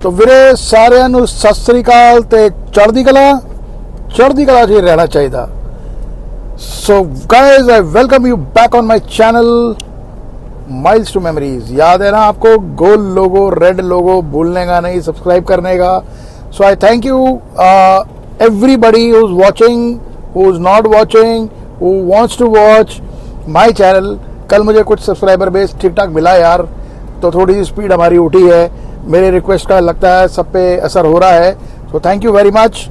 तो ਵੀਰੇ ਸਾਰਿਆਂ ਨੂੰ ਸਤਿ ਸ੍ਰੀ ਅਕਾਲ ਤੇ ਚੜ੍ਹਦੀ ਕਲਾ 'ਚ ਰਹਿਣਾ ਚਾਹੀਦਾ। So guys I welcome you back on my channel miles to memories. याद है ना आपको, गोल लोगो, रेड लोगो भूलने का नहीं, सब्सक्राइब करने का। So I thank you everybody who is watching, who is not watching, who wants to watch my channel. कल मुझे कुछ सब्सक्राइबर बेस ठीक ठाक मिला यार, तो थोड़ी सी स्पीड हमारी उठी है। मेरे रिक्वेस्ट का लगता है सब पे असर हो रहा है। So thank you very much,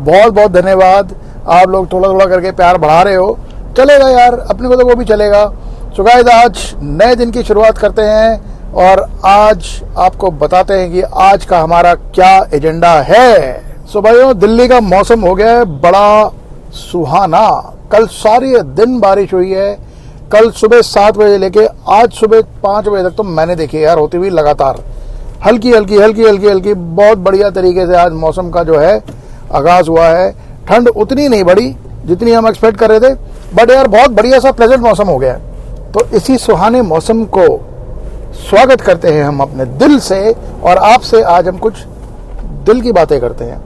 बहुत बहुत धन्यवाद। आप लोग थोड़ा थोड़ा करके प्यार बढ़ा रहे हो, चलेगा यार, अपने को तो वो भी चलेगा। सो गाइस आज नए दिन की शुरुआत करते हैं और आज आपको बताते हैं कि आज का हमारा क्या एजेंडा है। सो भाइयों, दिल्ली का मौसम हो गया है बड़ा सुहाना। कल सारी दिन बारिश हुई है। कल सुबह 7 बजे लेके आज सुबह 5 बजे तक तो मैंने देखी यार होती हुई लगातार हल्की हल्की बहुत बढ़िया तरीके से आज मौसम का जो है आगाज हुआ है। ठंड उतनी नहीं बढ़ी जितनी हम एक्सपेक्ट कर रहे थे, बट यार बहुत बढ़िया सा प्लेजेंट मौसम हो गया है। तो इसी सुहाने मौसम को स्वागत करते हैं हम अपने दिल से, और आपसे आज हम कुछ दिल की बातें करते हैं।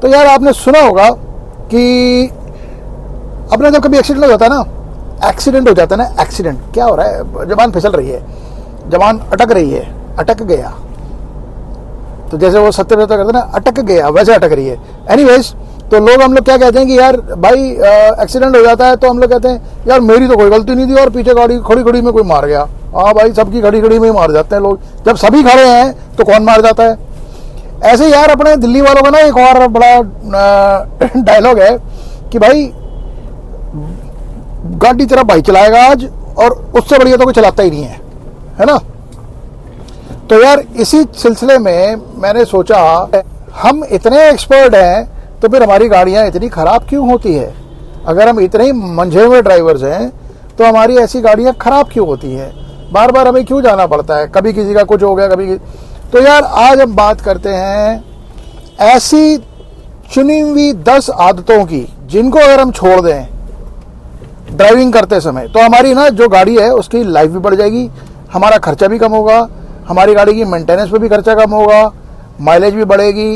तो यार आपने सुना होगा कि अपने जब कभी एक्सीडेंट हो जाता है ना, एक्सीडेंट क्या हो रहा है, जबान फिसल रही है, जबान अटक रही है, अटक गया, तो जैसे वो सत्य करते ना, अटक गया, वैसे अटक रही है। एनीवेज, तो लोग हम लोग क्या कहते हैं कि यार भाई एक्सीडेंट हो जाता है तो हम लोग कहते हैं यार मेरी तो कोई गलती नहीं थी और पीछे गाड़ी खड़ी में कोई मार गया। हाँ भाई, सबकी खड़ी में ही मार जाते हैं लोग। जब सभी खड़े हैं तो कौन मार जाता है? ऐसे यार अपने दिल्ली वालों का ना एक और बड़ा डायलॉग है कि भाई गाड़ी तेरा भाई चलाएगा आज, और उससे बढ़िया तो कोई चलाता ही नहीं है ना। तो यार इसी सिलसिले में मैंने सोचा, हम इतने एक्सपर्ट हैं तो फिर हमारी गाड़ियां इतनी खराब क्यों होती है? अगर हम इतने ही मंझे हुए ड्राइवर्स हैं तो हमारी ऐसी गाड़ियां खराब क्यों होती हैं? बार बार हमें क्यों जाना पड़ता है? कभी किसी का कुछ हो गया, तो यार आज हम बात करते हैं ऐसी चुनी हुई 10 आदतों की जिनको अगर हम छोड़ दें ड्राइविंग करते समय तो हमारी ना जो गाड़ी है उसकी लाइफ भी बढ़ जाएगी, हमारा खर्चा भी कम होगा, हमारी गाड़ी की मेंटेनेंस पे भी खर्चा कम होगा, माइलेज भी बढ़ेगी,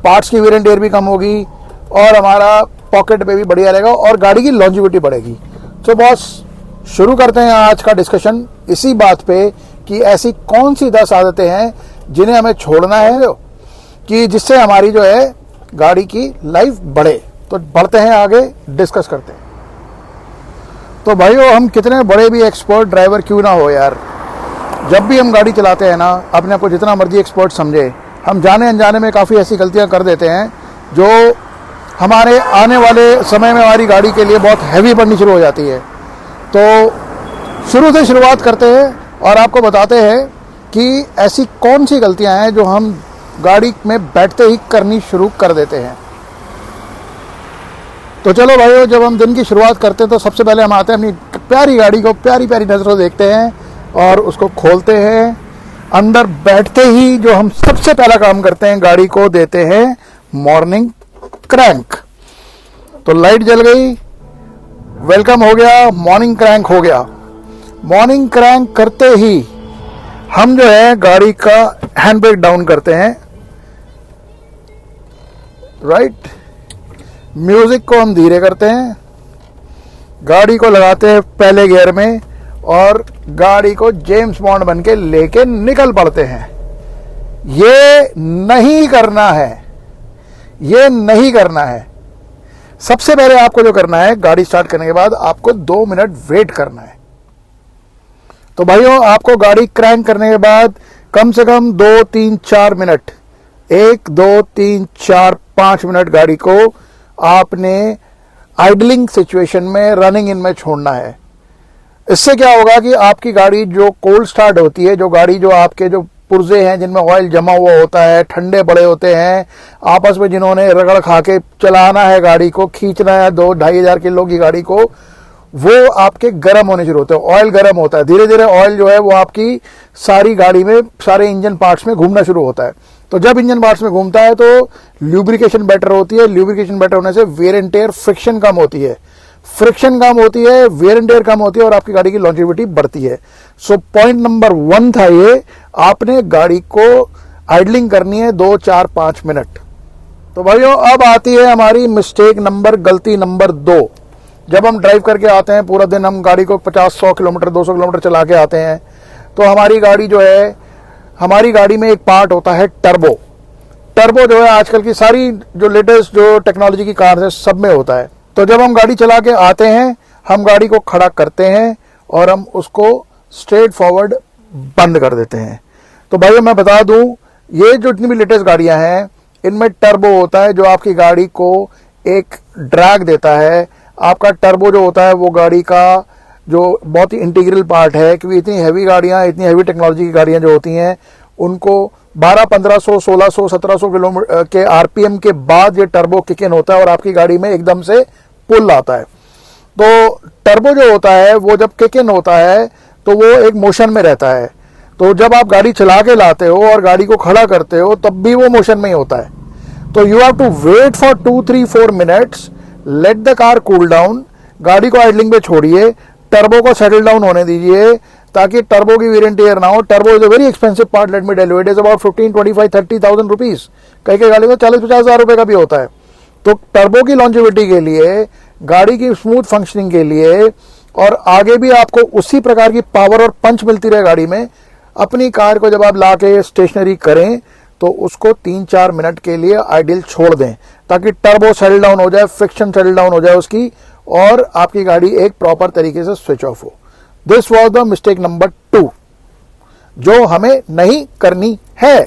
पार्ट्स की वेयर एंड टेयर भी कम होगी, और हमारा पॉकेट पे भी बढ़िया रहेगा, और गाड़ी की लॉन्जिविटी बढ़ेगी। तो बॉस, शुरू करते हैं आज का डिस्कशन इसी बात पे कि ऐसी कौन सी 10 आदतें हैं जिन्हें हमें छोड़ना है कि जिससे हमारी जो है गाड़ी की लाइफ बढ़े। तो बढ़ते हैं आगे, डिस्कस करते हैं। तो भाइयों, हम कितने बड़े भी एक्सपर्ट ड्राइवर क्यों ना हो यार, जब भी हम गाड़ी चलाते हैं ना, अपने आप को जितना मर्जी एक्सपर्ट समझे, हम जाने अनजाने में काफ़ी ऐसी गलतियां कर देते हैं जो हमारे आने वाले समय में हमारी गाड़ी के लिए बहुत हैवी पड़नी शुरू हो जाती है। तो शुरू से शुरुआत करते हैं और आपको बताते हैं कि ऐसी कौन सी गलतियां हैं जो हम गाड़ी में बैठते ही करनी शुरू कर देते हैं। तो चलो भाइयों, जब हम दिन की शुरुआत करते हैं तो सबसे पहले हम आते हैं अपनी प्यारी गाड़ी को प्यारी नज़रों से देखते हैं और उसको खोलते हैं। अंदर बैठते ही जो हम सबसे पहला काम करते हैं, गाड़ी को देते हैं मॉर्निंग क्रैंक। तो लाइट जल गई, वेलकम हो गया, मॉर्निंग क्रैंक हो गया। मॉर्निंग क्रैंक करते ही हम जो है गाड़ी का हैंड ब्रेक डाउन करते हैं, राइट। म्यूजिक को हम धीरे करते हैं, गाड़ी को लगाते हैं पहले गियर में और गाड़ी को जेम्स बॉन्ड बन के लेके निकल पड़ते हैं। ये नहीं करना है। सबसे पहले आपको जो करना है, गाड़ी स्टार्ट करने के बाद आपको 2 मिनट वेट करना है। तो भाइयों, आपको गाड़ी क्रैंक करने के बाद कम से कम 2, 3, 4 मिनट, 1, 2, 3, 4, 5 मिनट गाड़ी को आपने आइडलिंग सिचुएशन में, रनिंग इन में छोड़ना है। इससे क्या होगा कि आपकी गाड़ी जो कोल्ड स्टार्ट होती है, जो गाड़ी जो आपके जो पुर्जे हैं जिनमें ऑयल जमा हुआ होता है, ठंडे पड़े होते हैं, आपस में जिन्होंने रगड़ खा के चलाना है, गाड़ी को खींचना है 2-2,500 किलो की गाड़ी को, वो आपके गर्म होने शुरू होते हैं। ऑयल गर्म होता है, धीरे धीरे ऑयल जो है वो आपकी सारी गाड़ी में, सारे इंजन पार्ट्स में घूमना शुरू होता है। तो जब इंजन पार्ट्स में घूमता है तो ल्यूब्रिकेशन बेटर होती है, ल्यूब्रिकेशन बेटर होने से वेयर एंड टेयर, फ्रिक्शन कम होती है, वेयर एंड टेयर कम होती है और आपकी गाड़ी की लॉन्जेविटी बढ़ती है। सो पॉइंट नंबर 1 था ये, आपने गाड़ी को आइडलिंग करनी है 2, 4, 5 मिनट। तो भाइयों अब आती है हमारी मिस्टेक नंबर, गलती नंबर 2। जब हम ड्राइव करके आते हैं, पूरा दिन हम गाड़ी को 50-100 किलोमीटर 200 किलोमीटर चला के आते हैं, तो हमारी गाड़ी जो है, हमारी गाड़ी में एक पार्ट होता है टर्बो। टर्बो जो है आजकल की सारी जो लेटेस्ट जो टेक्नोलॉजी की कार है सब में होता है। तो जब हम गाड़ी चला के आते हैं, हम गाड़ी को खड़ा करते हैं और हम उसको स्ट्रेट फॉरवर्ड बंद कर देते हैं। तो भाइयों मैं बता दूं, ये जो जितनी भी लेटेस्ट गाड़ियां हैं इनमें टर्बो होता है, जो आपकी गाड़ी को एक ड्रैग देता है। आपका टर्बो जो होता है वो गाड़ी का जो बहुत ही इंटीग्रल पार्ट है, क्योंकि इतनी हैवी गाड़ियां, इतनी हैवी टेक्नोलॉजी की गाड़ियां जो होती हैं उनको 1200-1500, 1600, 1700 किलोमीटर के आरपीएम के बाद ये टर्बो किक इन होता है और आपकी गाड़ी में एकदम से पुल आता है। तो टर्बो जो होता है वो जब किक इन होता है तो वो एक मोशन में रहता है। तो जब आप गाड़ी चला के लाते हो और गाड़ी को खड़ा करते हो तब भी वो मोशन में ही होता है। तो you have to wait for 2, 3, 4 minutes, let the car cool down, गाड़ी को आइडलिंग पे छोड़िए, टर्बो को सेटल डाउन होने दीजिए ताकि टर्बो की वेरिएंट टियर ना हो। Turbo is a very expensive part, let me tell you, it is about 15, 25, 30,000 rupees. कई कई गाड़ी को 40-50 हजार रुपए का भी होता है। तो टर्बो की लॉन्जेविटी के लिए, गाड़ी की स्मूथ फंक्शनिंग के लिए और आगे भी आपको उसी प्रकार की पावर और पंच मिलती रहे गाड़ी में, अपनी कार को जब आप ला के स्टेशनरी करें तो उसको 3-4 मिनट के लिए आइडियल छोड़ दें ताकि टर्बो सेटल डाउन हो जाए, फ्रिक्शन सेटल डाउन हो जाए उसकी, और आपकी गाड़ी एक प्रॉपर तरीके से स्विच ऑफ हो। This was the mistake number 2 जो हमें नहीं करनी है।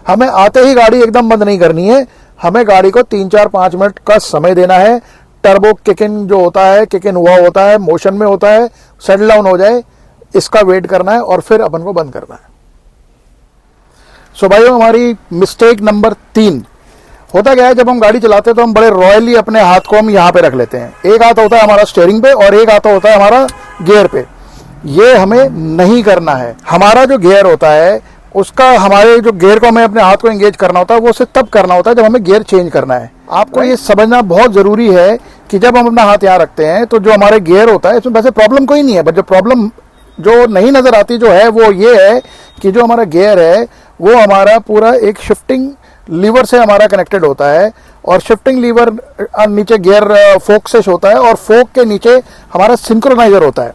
हमें आते ही गाड़ी एकदम बंद नहीं करनी है, हमें गाड़ी को 3-4-5 मिनट का समय देना है। टर्बो किक इन जो होता है, किक इन हुआ होता है, मोशन में होता है, सेटल डाउन हो जाए, इसका वेट करना है और फिर अपन को बंद करना है। सो भाइयों हमारी मिस्टेक नंबर 3 होता क्या है, जब हम गाड़ी चलाते हैं तो हम बड़े रॉयली अपने हाथ को हम यहां पे रख लेते हैं। एक हाथ होता है हमारा स्टीयरिंग पे और एक हाथ होता है हमारा गियर पे। ये हमें नहीं करना है। हमारा जो गियर होता है उसका, हमारे जो गियर को हमें अपने हाथ को एंगेज करना होता है वो सिर्फ तब करना होता है जब हमें गियर चेंज करना है। आपको ये समझना बहुत जरूरी है कि जब हम अपना हाथ यहाँ रखते हैं तो जो हमारे गियर होता है इसमें वैसे प्रॉब्लम कोई नहीं है, बट जो प्रॉब्लम जो नहीं नजर आती जो है वो ये है कि जो हमारा गियर है वो हमारा पूरा एक शिफ्टिंग लीवर से हमारा कनेक्टेड होता है और शिफ्टिंग लीवर नीचे गियर फोक से होता है और फोक के नीचे हमारा सिंक्रोनाइजर होता है।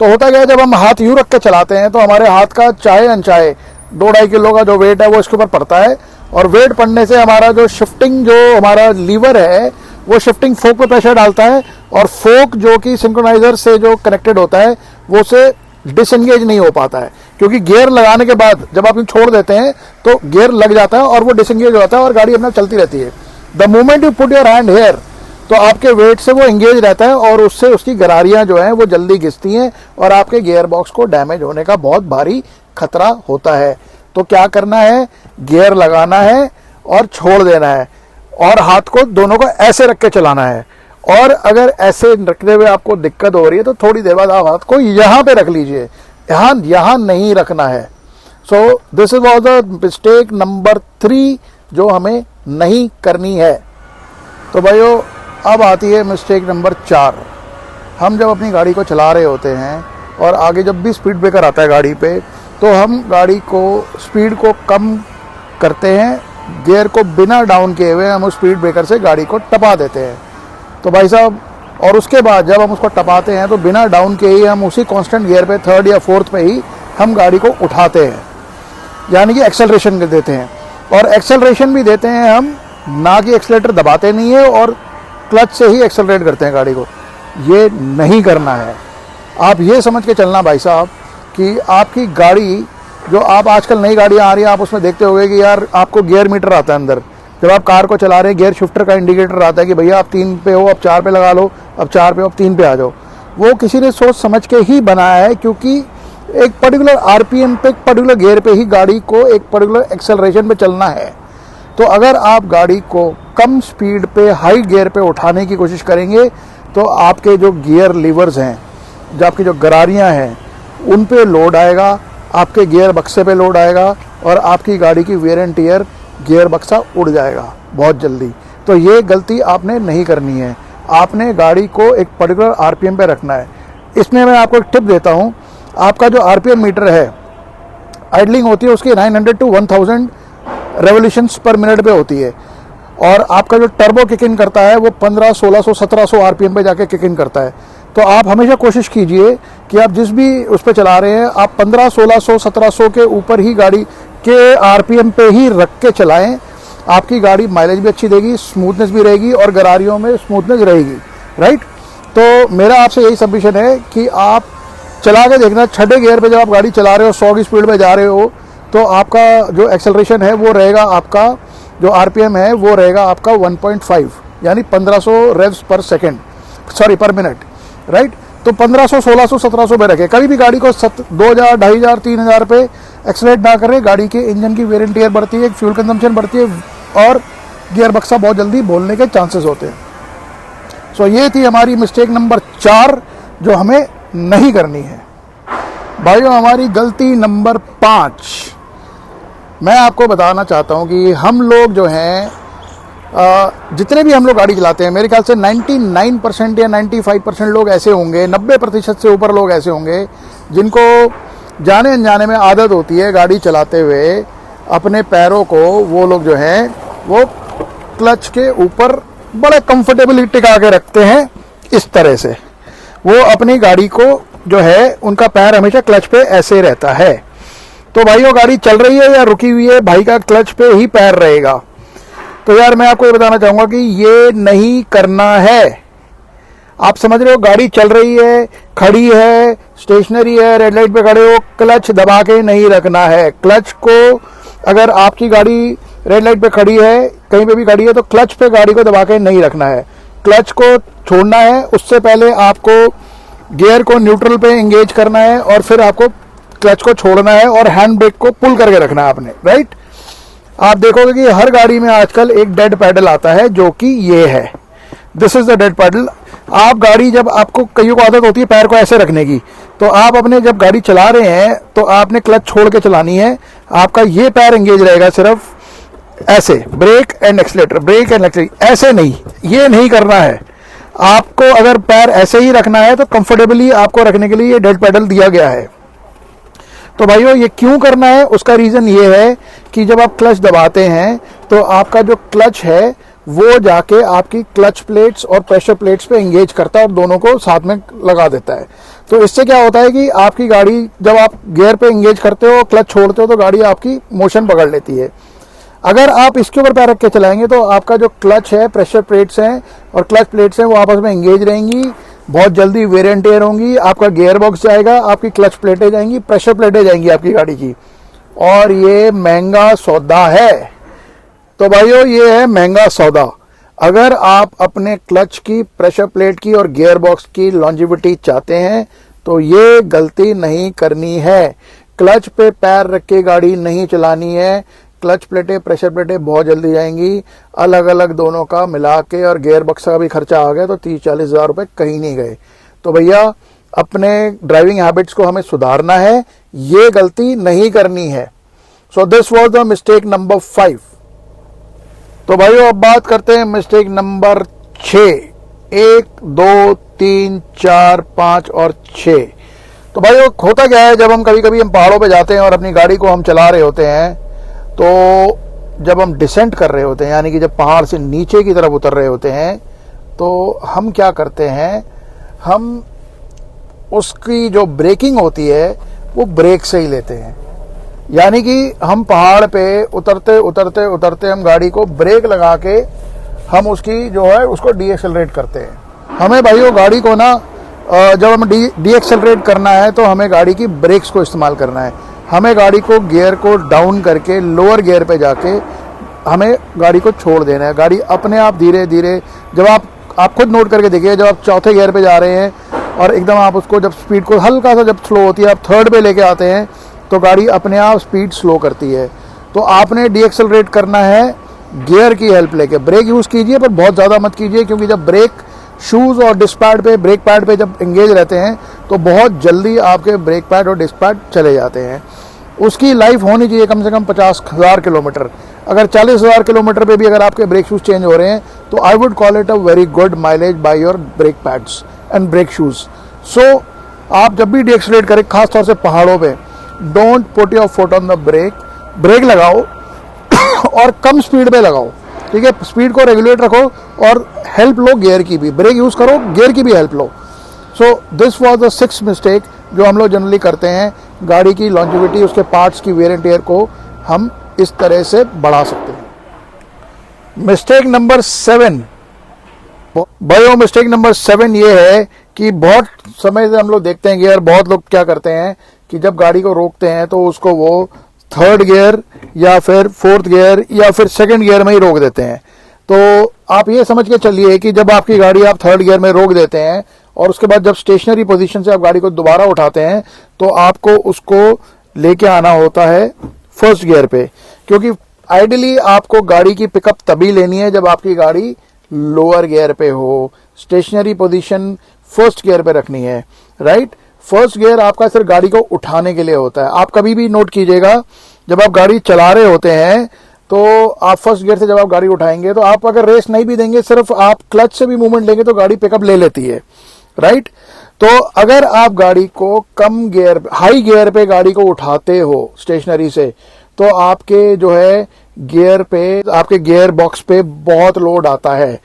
तो होता क्या है, जब हम हाथ यूं रख के चलाते हैं तो हमारे हाथ का चाहे अनचाहे 2-2.5 किलो का जो वेट है वो इसके ऊपर पड़ता है और वेट पड़ने से हमारा जो शिफ्टिंग जो हमारा लीवर है वो शिफ्टिंग फोक पे प्रेशर डालता है और फोक जो कि सिंक्रोनाइजर से जो कनेक्टेड होता है वो से डिसएंगेज नहीं हो पाता है, क्योंकि गियर लगाने के बाद जब आप छोड़ देते हैं तो गियर लग जाता है और वो डिसएंगेज हो जाता है और गाड़ी अपना चलती रहती है। The moment you put your hand hair तो आपके वेट से वो एंगेज रहता है और उससे उसकी गरारियां जो हैं वो जल्दी घिसती हैं और आपके गियर बॉक्स को डैमेज होने का बहुत भारी खतरा होता है। तो क्या करना है, गियर लगाना है और छोड़ देना है और हाथ को दोनों को ऐसे रख के चलाना है। और अगर ऐसे रखते हुए आपको दिक्कत हो रही है तो थोड़ी देर बाद आप हाथ को यहाँ पे रख लीजिए, यहाँ नहीं रखना है। So this is was the mistake number 3 जो हमें नहीं करनी है। तो भाइयों अब आती है मिस्टेक नंबर 4। हम जब अपनी गाड़ी को चला रहे होते हैं और आगे जब भी स्पीड ब्रेकर आता है गाड़ी पे तो हम गाड़ी को स्पीड को कम करते हैं, गियर को बिना डाउन किए हुए हम उस स्पीड ब्रेकर से गाड़ी को टपा देते हैं। तो भाई साहब, और उसके बाद जब हम उसको टपाते हैं तो बिना डाउन के ही हम उसी कांस्टेंट गियर पे 3rd या 4th पे ही हम गाड़ी को उठाते हैं, यानी कि एक्सेलरेशन देते हैं। और एक्सेलरेशन भी देते हैं हम, ना कि एक्सेलेटर दबाते नहीं है और क्लच से ही एक्सेलरेट करते हैं गाड़ी को। ये नहीं करना है। आप ये समझ के चलना भाई साहब कि आपकी गाड़ी जो आप आजकल नई गाड़ियाँ आ रही हैं आप उसमें देखते होंगे कि यार आपको गियर मीटर आता है अंदर। जब आप कार को चला रहे हैं गियर शिफ्टर का इंडिकेटर आता है कि भैया आप 3 पे हो, अब 4 पे लगा लो, अब 4 पे हो, अब 3 पे आ जाओ। वो किसी ने सोच समझ के ही बनाया है, क्योंकि एक पर्टिकुलर आरपीएम पे, एक पर्टिकुलर गियर पे ही गाड़ी को एक पर्टिकुलर एक्सेलरेशन पे चलना है। तो अगर आप गाड़ी को कम स्पीड पे हाई गियर पे उठाने की कोशिश करेंगे तो आपके जो गियर लीवर्स हैं, जो आपकी जो गरारियाँ हैं, उन पे लोड आएगा, आपके गियर बक्से पे लोड आएगा और आपकी गाड़ी की वेयर एंड टियर गियर बक्सा उड़ जाएगा बहुत जल्दी। तो ये गलती आपने नहीं करनी है। आपने गाड़ी को एक पर्टिकुलर आरपीएम पे रखना है। इसमें मैं आपको एक टिप देता हूँ। आपका जो आरपीएम मीटर है, आइडलिंग होती है उसकी 900 to 1000 रेवोल्यूशंस पर मिनट पे होती है, और आपका जो टर्बो किक इन करता है वो 1500, 1600, 1700 आरपीएम पे जाके किक इन करता है। तो आप हमेशा कोशिश कीजिए कि आप जिस भी उस पर चला रहे हैं आप 1500, 1600, 1700 के ऊपर ही गाड़ी के आरपीएम पे ही रख के चलाएं। आपकी गाड़ी माइलेज भी अच्छी देगी, स्मूथनेस भी रहेगी और गरारियों में स्मूथनेस रहेगी, राइट। तो मेरा आपसे यही सबमिशन है कि आप चला के देखना, छठे गियर पे जब आप गाड़ी चला रहे हो, 100 की स्पीड पे जा रहे हो, तो आपका जो एक्सेलरेशन है वो रहेगा, आपका जो आरपीएम है वो रहेगा आपका 1.5 यानी 1500 रेव्स पर सेकेंड, सॉरी पर मिनट, राइट। तो 1500, 1600, 1700 पे रखें। कभी भी गाड़ी को 2000, 2500, 3000 पे एक्सलेट ना करें। गाड़ी के इंजन की वेयर एंड टियर बढ़ती है, फ्यूल कंजम्पशन बढ़ती है और गियर बक्सा बहुत जल्दी बोलने के चांसेस होते हैं। सो ये थी हमारी मिस्टेक नंबर 4 जो हमें नहीं करनी है। भाइयों, हमारी गलती नंबर 5, मैं आपको बताना चाहता हूं कि हम लोग जो हैं, जितने भी हम लोग गाड़ी चलाते हैं, मेरे ख्याल से 99% या 95% लोग ऐसे होंगे, 90% से ऊपर लोग ऐसे होंगे जिनको जाने अनजाने में आदत होती है गाड़ी चलाते हुए अपने पैरों को, वो लोग जो हैं वो क्लच के ऊपर बड़े कंफर्टेबली टिका के रखते हैं। इस तरह से वो अपनी गाड़ी को जो है, उनका पैर हमेशा क्लच पे ऐसे रहता है। तो भाइयों, गाड़ी चल रही है या रुकी हुई है, भाई का क्लच पे ही पैर रहेगा। तो यार मैं आपको ये बताना चाहूंगा कि ये नहीं करना है। आप समझ रहे हो, गाड़ी चल रही है, खड़ी है, स्टेशनरी है, रेड लाइट पे खड़े हो, क्लच दबा के नहीं रखना है। क्लच को, अगर आपकी गाड़ी रेड लाइट पे खड़ी है, कहीं पे भी खड़ी है, तो क्लच पे गाड़ी को दबा के नहीं रखना है। क्लच को छोड़ना है, उससे पहले आपको गियर को न्यूट्रल पे एंगेज करना है और फिर आपको क्लच को छोड़ना है और हैंड ब्रेक को पुल करके रखना है आपने, राइट। आप देखोगे कि हर गाड़ी में आजकल एक डेड पैडल आता है जो कि ये है, this is the dead pedal. आप गाड़ी, जब आपको, कईयों को आदत होती है पैर को ऐसे रखने की, तो आप अपने जब गाड़ी चला रहे हैं तो आपने क्लच छोड़ के चलानी है। आपका ये पैर एंगेज रहेगा सिर्फ ऐसे, brake and accelerator, brake and accelerator, ऐसे नहीं, ये नहीं करना है। आपको अगर पैर ऐसे ही रखना है तो कंफर्टेबली आपको रखने के लिए ये डेड पैडल दिया गया है। तो भाइयों, ये क्यों करना है, उसका रीजन ये है कि जब आप क्लच दबाते हैं तो आपका जो क्लच है वो जाके आपकी क्लच प्लेट्स और प्रेशर प्लेट्स पे एंगेज करता है और दोनों को साथ में लगा देता है। तो इससे क्या होता है कि आपकी गाड़ी, जब आप गियर पे एंगेज करते हो, क्लच छोड़ते हो, तो गाड़ी आपकी मोशन पकड़ लेती है। अगर आप इसके ऊपर पैर रख के चलाएंगे तो आपका जो क्लच है, प्रेशर प्लेट्स हैं और क्लच प्लेट्स हैं, वो आपस में एंगेज रहेंगी, बहुत जल्दी वेयर एंड टेयर होंगी, आपका गियर बॉक्स जाएगा, आपकी क्लच प्लेटें जाएंगी, प्रेशर प्लेटें जाएंगी आपकी गाड़ी की, और ये महंगा सौदा है। तो भाइयों, ये है महंगा सौदा। अगर आप अपने क्लच की, प्रेशर प्लेट की और गियर बॉक्स की लॉन्जिविटी चाहते हैं तो ये गलती नहीं करनी है। क्लच पे पैर रख के गाड़ी नहीं चलानी है। क्लच प्लेटें, प्रेशर प्लेटें बहुत जल्दी जाएंगी, अलग अलग दोनों का मिला के, और गियर बॉक्स का भी खर्चा आ गया तो 30-40 हज़ार रुपए कहीं नहीं गए। तो भैया, अपने ड्राइविंग हैबिट्स को हमें सुधारना है, ये गलती नहीं करनी है। So this was the mistake number 5। तो भाइयों, अब बात करते हैं मिस्टेक नंबर 6। 1, 2, 3, 4, 5 और 6। तो भाइयों, होता क्या है, जब हम कभी हम पहाड़ों पे जाते हैं और अपनी गाड़ी को हम चला रहे होते हैं, तो जब हम डिसेंट कर रहे होते हैं, यानी कि जब पहाड़ से नीचे की तरफ उतर रहे होते हैं, तो हम क्या करते हैं, हम उसकी जो ब्रेकिंग होती है वो ब्रेक से ही लेते हैं। यानी कि हम पहाड़ पे उतरते उतरते उतरते हम गाड़ी को ब्रेक लगा के हम उसकी जो है उसको डीएक्सेलरेट करते हैं। हमें भाइयों गाड़ी को ना, जब हम डीएक्सेलरेट करना है तो हमें गाड़ी की ब्रेक्स को इस्तेमाल करना है। हमें गाड़ी को गियर को डाउन करके लोअर गियर पे जाके हमें गाड़ी को छोड़ देना है। गाड़ी अपने आप धीरे धीरे, जब आप खुद नोट करके देखिए, जब आप चौथे गियर पे जा रहे हैं और एकदम आप उसको, जब स्पीड को हल्का सा जब स्लो होती है, आप थर्ड पे लेके आते हैं तो गाड़ी अपने आप स्पीड स्लो करती है। तो आपने डीएक्सेलरेट करना है गियर की हेल्प लेके। ब्रेक यूज़ कीजिए पर बहुत ज़्यादा मत कीजिए, क्योंकि जब ब्रेक शूज़ और डिस्क पैड पे, ब्रेक पैड पे जब एंगेज रहते हैं तो बहुत जल्दी आपके ब्रेक पैड और डिस्क पैड चले जाते हैं। उसकी लाइफ होनी चाहिए कम से कम 50,000 किलोमीटर। अगर 40,000 किलोमीटर पे भी अगर आपके ब्रेक शूज़ चेंज हो रहे हैं तो I would call it a very good mileage by your brake pads and brake shoes. So आप जब भी डीएक्सेलरेट करें, खासतौर से पहाड़ों पे, don't put your foot on the brake. Brake लगाओ और कम स्पीड पे लगाओ, ठीक है, स्पीड को रेगुलेट रखो और हेल्प लो गियर की भी, ब्रेक यूज़ करो, गियर की भी help low. So this was the 6th mistake जो हम लोग जनरली करते हैं। गाड़ी की लॉन्जिविटी, उसके पार्ट्स की वेयर एंड टेयर को हम इस तरह से बढ़ा सकते हैं। मिस्टेक नंबर 7 भाइयों, मिस्टेक नंबर 7 ये है कि बहुत समय से हम लोग देखते हैं कि यार बहुत लोग क्या करते हैं कि जब गाड़ी को रोकते हैं तो उसको वो 3rd गियर या फिर 4th गियर या फिर 2nd गियर में ही रोक देते हैं। तो आप ये समझ के चलिए कि जब आपकी गाड़ी आप 3rd गियर में रोक देते हैं और उसके बाद जब स्टेशनरी पोजीशन से आप गाड़ी को दोबारा उठाते हैं तो आपको उसको लेके आना होता है 1st गियर पे, क्योंकि आइडियली आपको गाड़ी की पिकअप तभी लेनी है जब आपकी गाड़ी लोअर गियर पे हो। स्टेशनरी पोजीशन 1st गियर पे रखनी है, राइट। 1st गियर आपका सिर्फ गाड़ी को उठाने के लिए होता है। आप कभी भी नोट कीजिएगा, जब आप गाड़ी चला रहे होते हैं तो आप 1st गियर से जब आप गाड़ी उठाएंगे तो आप अगर रेस नहीं भी देंगे, सिर्फ आप क्लच से भी मूवमेंट लेंगे तो गाड़ी पिकअप ले लेती है, राइट। तो अगर आप गाड़ी को कम गियर, हाई गियर पे गाड़ी को उठाते हो स्टेशनरी से, तो आपके जो है गियर पे, आपके गियर बॉक्स पे बहुत लोड आता है,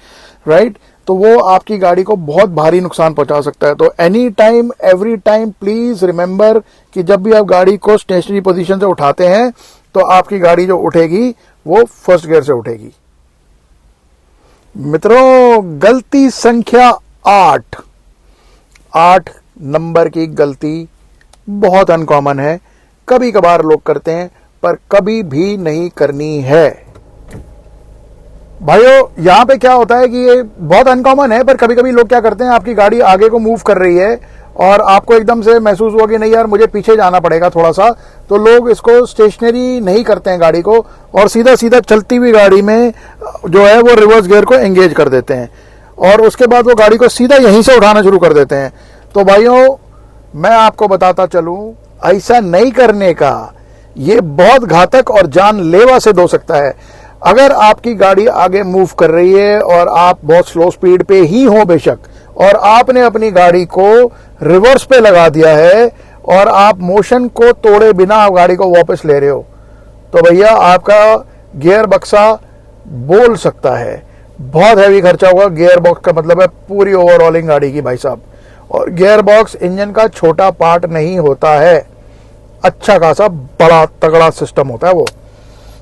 राइट। तो वो आपकी गाड़ी को बहुत भारी नुकसान पहुंचा सकता है। तो any time, every time please remember कि जब भी आप गाड़ी को स्टेशनरी पोजीशन से उठाते हैं तो आपकी गाड़ी जो उठेगी वो 1st गियर से उठेगी। मित्रों, गलती संख्या 8 नंबर की गलती बहुत अनकॉमन है, कभी कभार लोग करते हैं पर कभी भी नहीं करनी है। भाइयों, यहां पे क्या होता है कि ये बहुत अनकॉमन है पर कभी कभी लोग क्या करते हैं, आपकी गाड़ी आगे को मूव कर रही है और आपको एकदम से महसूस हुआ कि नहीं यार मुझे पीछे जाना पड़ेगा थोड़ा सा, तो लोग इसको स्टेशनरी नहीं करते हैं गाड़ी को और सीधा सीधा चलती हुई गाड़ी में जो है वो रिवर्स गियर को एंगेज कर देते हैं और उसके बाद वो गाड़ी को सीधा यहीं से उठाना शुरू कर देते हैं। तो भाइयों, मैं आपको बताता चलूं, ऐसा नहीं करने का, ये बहुत घातक और जानलेवा सिद्ध हो सकता है। अगर आपकी गाड़ी आगे मूव कर रही है और आप बहुत स्लो स्पीड पे ही हो बेशक, और आपने अपनी गाड़ी को रिवर्स पे लगा दिया है और आप मोशन को तोड़े बिना आप गाड़ी को वापस ले रहे हो, तो भैया आपका गियर बक्सा बोल सकता है, बहुत हैवी खर्चा होगा। गियर बॉक्स का मतलब है पूरी ओवरऑलिंग गाड़ी की भाई साहब, और गियर बॉक्स इंजन का छोटा पार्ट नहीं होता है, अच्छा खासा बड़ा तगड़ा सिस्टम होता है वो।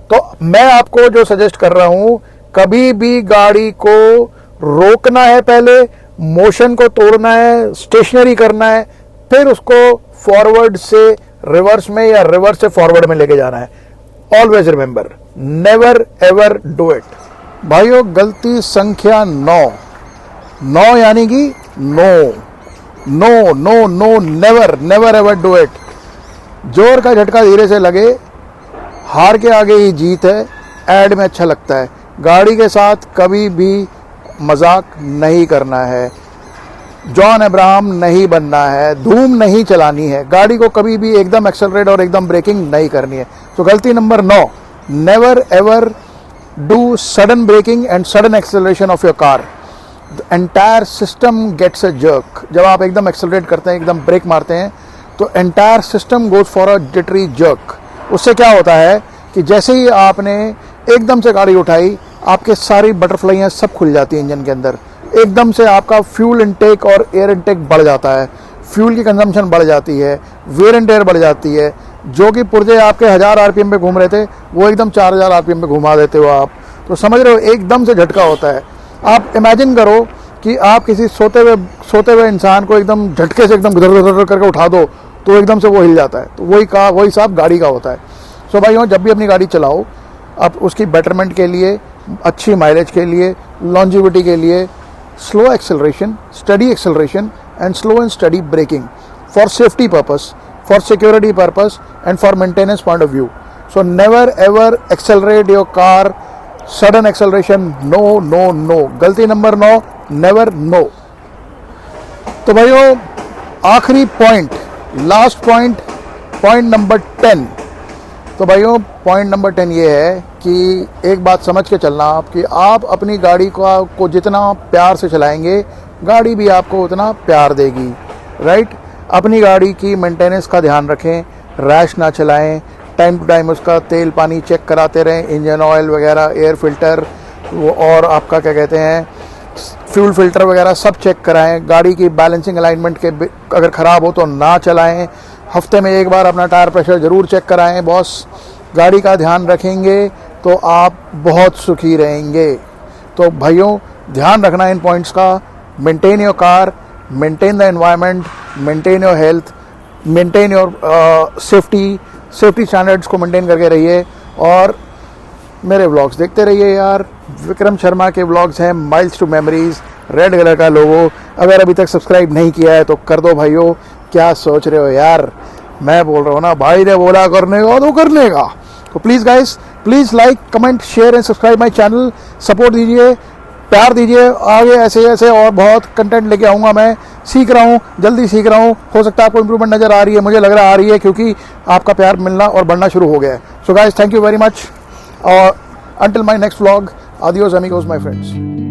तो मैं आपको जो सजेस्ट कर रहा हूं, कभी भी गाड़ी को रोकना है, पहले मोशन को तोड़ना है, स्टेशनरी करना है, फिर उसको फॉरवर्ड से रिवर्स में या रिवर्स से फॉरवर्ड में लेके जाना है। Always remember, never ever do it. भाइयों, गलती संख्या 9 यानी कि no no no no, never never ever do it. जोर का झटका धीरे से लगे, हार के आगे ही जीत है, एड में अच्छा लगता है। गाड़ी के साथ कभी भी मजाक नहीं करना है, जॉन अब्राहम नहीं बनना है, धूम नहीं चलानी है, गाड़ी को कभी भी एकदम एक्सेलरेट और एकदम ब्रेकिंग नहीं करनी है। तो गलती number 9, never ever do sudden braking and sudden acceleration of your car. The entire system gets a jerk. जब आप एकदम एक्सेलरेट करते हैं, एकदम ब्रेक मारते हैं, तो entire system goes for a jittery jerk. उससे क्या होता है कि जैसे ही आपने एकदम से गाड़ी उठाई, आपके सारी बटरफ्लाइयाँ सब खुल जाती हैं इंजन के अंदर, एकदम से आपका फ्यूल इनटेक और एयर इनटेक बढ़ जाता है, फ्यूल की कंजम्पशन बढ़ जाती है, वेयर एंड टेयर बढ़ जाती है। जो कि पुर्जे आपके 1000 आरपीएम पे घूम रहे थे, वो एकदम 4000 आरपीएम पे घुमा देते हो आप। तो समझ रहे हो, एकदम से झटका होता है। आप इमेजिन करो कि आप किसी सोते हुए इंसान को एकदम झटके से एकदम धर करके उठा दो तो एकदम से वो हिल जाता है। तो वही हिसाब गाड़ी का होता है। सो भाइयों, जब भी अपनी गाड़ी चलाओ, आप उसकी बेटरमेंट के लिए, अच्छी माइलेज के लिए, लॉन्जिविटी के लिए, slow acceleration, steady acceleration and slow and steady braking for safety purpose, for security purpose and for maintenance point of view. So never ever accelerate your car, sudden acceleration, no no no। गलती number 9, never no। तो भाइयों, आखिरी point, last point number 10। तो भाइयों, point number 10 ये है कि एक बात समझ के चलना आप, कि आप अपनी गाड़ी को जितना प्यार से चलाएंगे, गाड़ी भी आपको उतना प्यार देगी, राइट। अपनी गाड़ी की मेंटेनेंस का ध्यान रखें, रैश ना चलाएं, टाइम टू टाइम उसका तेल पानी चेक कराते रहें, इंजन ऑयल वगैरह, एयर फिल्टर और आपका क्या कहते हैं फ्यूल फिल्टर वगैरह सब चेक कराएं। गाड़ी की बैलेंसिंग अलाइनमेंट के अगर ख़राब हो तो ना चलाएं। हफ्ते में एक बार अपना टायर प्रेशर ज़रूर चेक कराएं। बॉस, गाड़ी का ध्यान रखेंगे तो आप बहुत सुखी रहेंगे। तो भाइयों, ध्यान रखना इन पॉइंट्स का। Maintain your car, maintain the environment, maintain your health, maintain your safety standards को मेंटेन करके रहिए। और मेरे व्लॉग्स देखते रहिए यार। विक्रम शर्मा के व्लॉग्स हैं miles to memories, red colour का लोगो। अगर अभी तक सब्सक्राइब नहीं किया है तो कर दो भाइयों। क्या सोच रहे हो यार, मैं बोल रहा हूँ ना, भाई ने बोला करने का तो करने का। तो please guys, please like, comment, share and subscribe my channel. Support दीजिए, प्यार दीजिए। आगे ऐसे ऐसे और बहुत कंटेंट लेके आऊँगा। मैं सीख रहा हूँ, जल्दी सीख रहा हूँ। हो सकता है आपको इंप्रूवमेंट नज़र आ रही है, मुझे लग रहा आ रही है, क्योंकि आपका प्यार मिलना और बढ़ना शुरू हो गया है। So guys, thank you very much. और until my next vlog, adios amigos my friends.